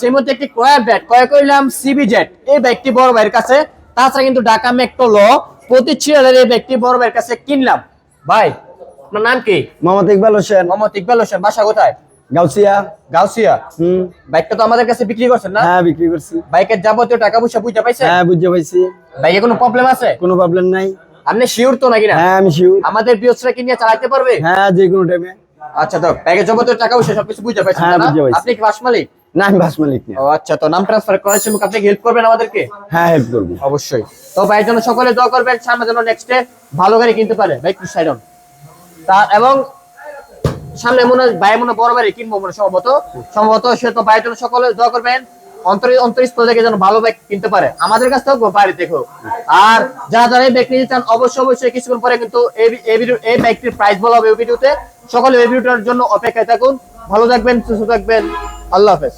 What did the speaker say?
সেই মধ্যে একটি ক্রয় করলাম সিবি জেট। এই ব্যাগটি বড় ভাইয়ের কাছে, তাছাড়া কিন্তু ঢাকা মেট্রো ল 25,000 এই ব্যাগটি বড় ভাইয়ের কাছে কিনলাম। ভাই আপনার নাম কি? মোহাম্মদ ইকবাল হোসেন। মোহাম্মদ ইকবাল হোসেন, বাসা কোথায়? গাউসিয়া। গাউসিয়া। বাইকটা তো আমাদের কাছে বিক্রি করছেন না? হ্যাঁ, বিক্রি করছি। বাইকের যাবতীয় টাকা পয়সা বুঝতে পাইছেন? হ্যাঁ, বুঝতে পাইছি। বাইকে কোনো প্রবলেম আছে? কোনো প্রবলেম নাই। আপনি শিওর তো নাকি না? হ্যাঁ, আমি শিওর। আমাদের বিয়সরা কি নিয়ে চালাতে পারবে? হ্যাঁ, যে কোনো টাইমে। আচ্ছা, তো বাইকের যাবতীয় টাকা পয়সা সবকিছু বুঝতে পাইছেন হ্যাঁ, না? বুঝতে পাইছি। আপনি কি বাস মালিক? না, আমি বাস মালিক না। ও আচ্ছা, তো নাম ট্রান্সফার করার জন্য আপনি হেল্প করবেন আমাদেরকে? হ্যাঁ, হেল্প করবো। অবশ্যই। তো ভাইয়ের জন্য সকলে দোয়া করবেন, সামনে যেন নেক্সটে ভালো গাড়ি কিনতে পারে। ভাই একটু সাইড অন। তা এবং সামনে মনে হয় ভাই মনে বড় গাড়ি কিনবো মনে সম্ভবত সে তো ভাইয়ের জন্য সকলে দোয়া করবেন, অন্তরস্থল থেকে যেন ভালো বাইক কিনতে পারে, আমাদের কাছ থেকে বাইরে দেখো। আর যারা এই বাইক নিতে চান অবশ্যই কিছুক্ষণ পরে কিন্তু এই বাইকটির প্রাইস বলা হবে এই ভিডিওতে। সকলে এই ভিডিওটার জন্য অপেক্ষায় থাকুন। ভালো থাকবেন, সুস্থ থাকবেন। আল্লাহ হাফেজ।